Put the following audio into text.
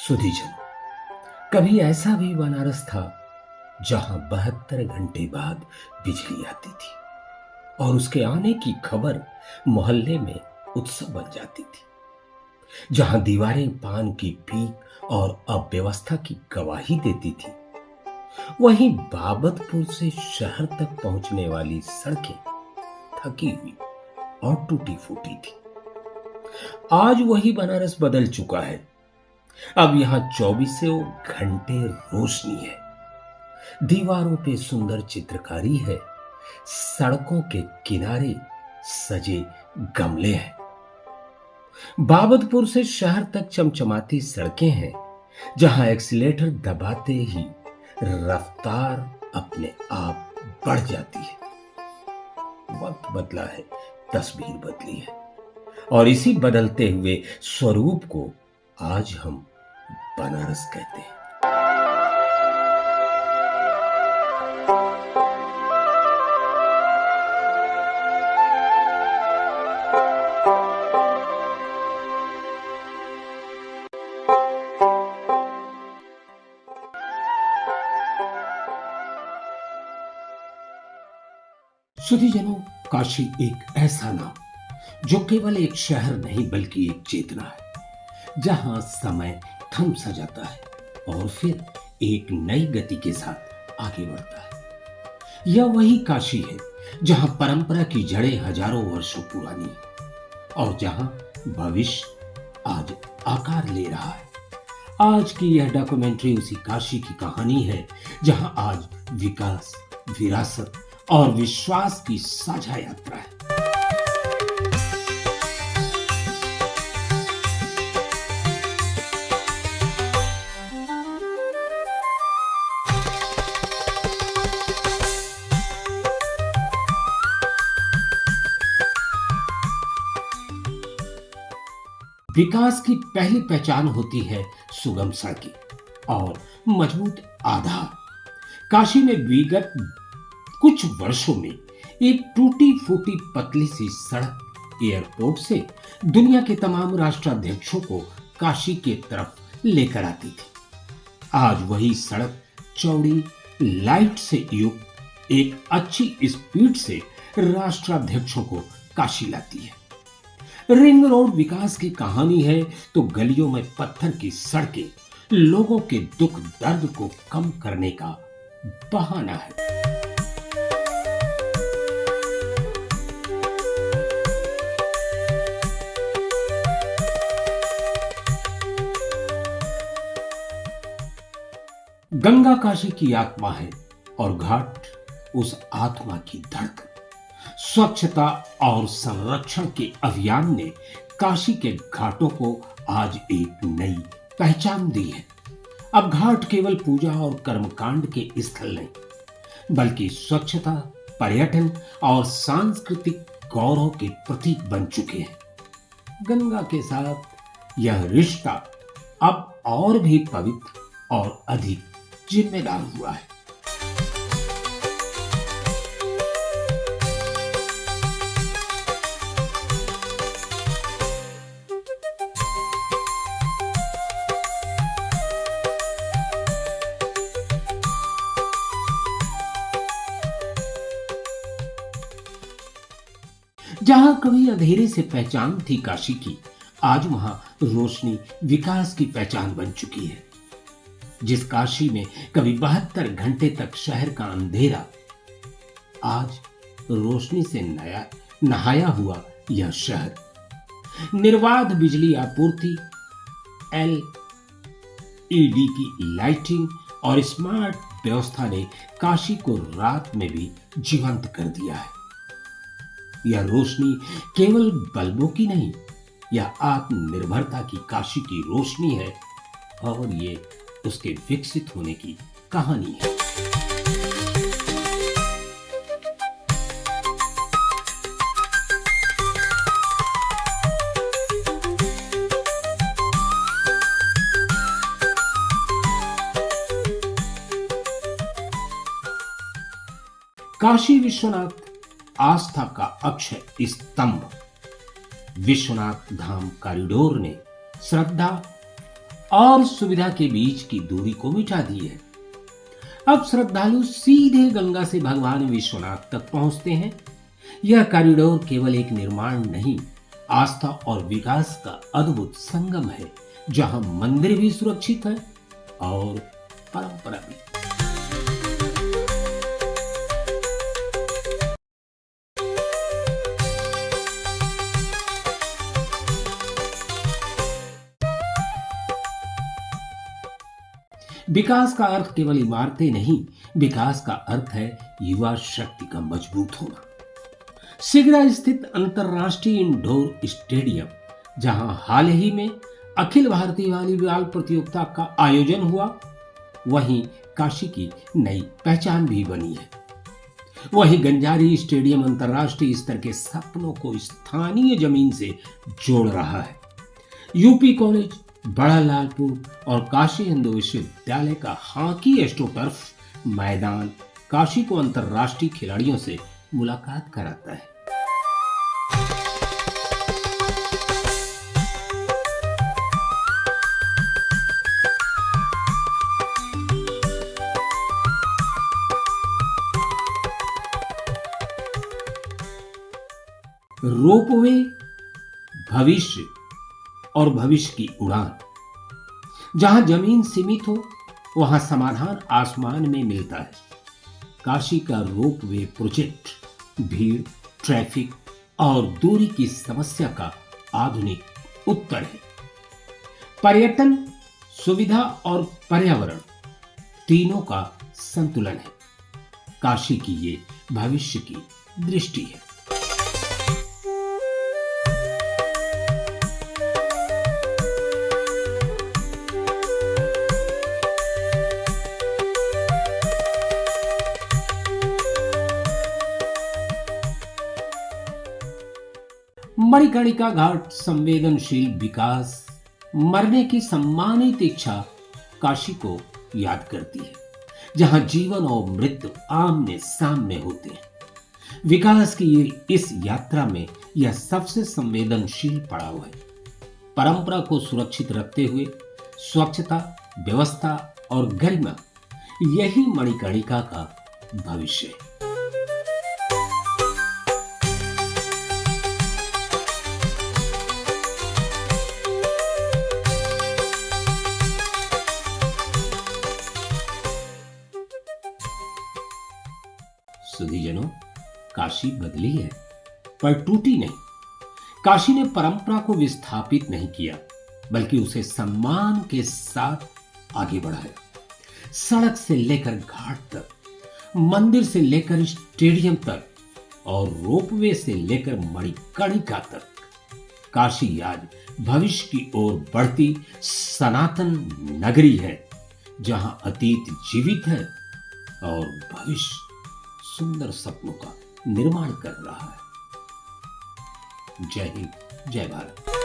सुधीजन, कभी ऐसा भी बनारस था जहां 72 घंटे बाद बिजली आती थी और उसके आने की खबर मोहल्ले में उत्सव बन जाती थी। जहां दीवारें पान की पीक और अव्यवस्था की गवाही देती थी, वहीं बाबतपुर से शहर तक पहुंचने वाली सड़कें थकी हुई और टूटी फूटी थी। आज वही बनारस बदल चुका है। अब यहां 24 घंटे रोशनी है, दीवारों पे सुंदर चित्रकारी है, सड़कों के किनारे सजे गमले हैं। बाबतपुर से शहर तक चमचमाती सड़कें हैं, जहां एक्सीलेटर दबाते ही रफ्तार अपने आप बढ़ जाती है। वक्त बदला है, तस्वीर बदली है, और इसी बदलते हुए स्वरूप को आज हम बनारस कहते हैं। सुधीजनों, काशी एक ऐसा नाम जो केवल एक शहर नहीं बल्कि एक चेतना है, जहां समय थम सा जाता है और फिर एक नई गति के साथ आगे बढ़ता है। यह वही काशी है जहां परंपरा की जड़ें हजारों वर्षों पुरानी है और जहां भविष्य आज आकार ले रहा है। आज की यह डॉक्यूमेंट्री उसी काशी की कहानी है जहां आज विकास, विरासत और विश्वास की साझा यात्रा है। विकास की पहली पहचान होती है सुगम सड़कें और मजबूत आधार। काशी में विगत कुछ वर्षों में एक टूटी फूटी पतली सी सड़क एयरपोर्ट से दुनिया के तमाम राष्ट्राध्यक्षों को काशी की तरफ लेकर आती थी। आज वही सड़क चौड़ी लाइट से युक्त एक अच्छी स्पीड से राष्ट्राध्यक्षों को काशी लाती है। रिंग रोड विकास की कहानी है तो गलियों में पत्थर की सड़कें लोगों के दुख दर्द को कम करने का बहाना है। गंगा काशी की आत्मा है और घाट उस आत्मा की धड़कन। स्वच्छता और संरक्षण के अभियान ने काशी के घाटों को आज एक नई पहचान दी है। अब घाट केवल पूजा और कर्मकांड के स्थल नहीं, बल्कि स्वच्छता, पर्यटन और सांस्कृतिक गौरव के प्रतीक बन चुके हैं। गंगा के साथ यह रिश्ता अब और भी पवित्र और अधिक जिम्मेदार हुआ है। जहां कभी अंधेरे से पहचान थी काशी की, आज वहां रोशनी विकास की पहचान बन चुकी है। जिस काशी में कभी 72 घंटे तक शहर का अंधेरा, आज रोशनी से नहाया हुआ यह शहर। निर्बाध बिजली आपूर्ति, एलईडी की लाइटिंग और स्मार्ट व्यवस्था ने काशी को रात में भी जीवंत कर दिया है। यह रोशनी केवल बल्बों की नहीं, यह आत्मनिर्भरता की काशी की रोशनी है और ये उसके विकसित होने की कहानी है। काशी विश्वनाथ आस्था का अक्षय स्तंभ। विश्वनाथ धाम कॉरिडोर ने श्रद्धा, और सुविधा के बीच की दूरी को मिटा दी है। अब श्रद्धालु सीधे गंगा से भगवान विश्वनाथ तक पहुंचते हैं। यह कॉरिडोर केवल एक निर्माण नहीं, आस्था और विकास का अद्भुत संगम है, जहां मंदिर भी सुरक्षित है और परंपरा भी। विकास का अर्थ केवल इमारतें नहीं, विकास का अर्थ है युवा शक्ति का मजबूत होना। सिगरा स्थित अंतर्राष्ट्रीय इंडोर स्टेडियम, जहां हाल ही में अखिल भारतीय वॉलीबॉल प्रतियोगिता का आयोजन हुआ, वहीं काशी की नई पहचान भी बनी है। वहीं गंजारी स्टेडियम अंतर्राष्ट्रीय स्तर के सपनों को स्थानीय जमीन से जोड़ रहा है। यूपी कॉलेज, बड़ा लालपुर और काशी हिंदू विश्वविद्यालय का हॉकी एस्ट्रोटर्फ मैदान काशी को अंतर्राष्ट्रीय खिलाड़ियों से मुलाकात कराता है। रोपवे भविष्य और भविष्य की उड़ान। जहां जमीन सीमित हो, वहां समाधान आसमान में मिलता है। काशी का रोपवे प्रोजेक्ट भीड़, ट्रैफिक और दूरी की समस्या का आधुनिक उत्तर है। पर्यटन, सुविधा और पर्यावरण तीनों का संतुलन है। काशी की ये भविष्य की दृष्टि है। मणिकर्णिका घाट संवेदनशील विकास, मरने की सम्मानित इच्छा काशी को याद करती है, जहां जीवन और मृत्यु आमने सामने होते हैं। विकास की इस यात्रा में यह सबसे संवेदनशील पड़ाव है। परंपरा को सुरक्षित रखते हुए स्वच्छता, व्यवस्था और गरिमा, यही मणिकर्णिका का भविष्य है। सुधीजनों, काशी बदली है पर टूटी नहीं। काशी ने परंपरा को विस्थापित नहीं किया, बल्कि उसे सम्मान के साथ आगे बढ़ाया। सड़क से लेकर घाट तक, मंदिर से लेकर स्टेडियम तक और रोपवे से लेकर मणिकर्णिका तक, काशी आज भविष्य की ओर बढ़ती सनातन नगरी है, जहां अतीत जीवित है और भविष्य सुंदर सपनों का निर्माण कर रहा है। जय हिंद, जय भारत।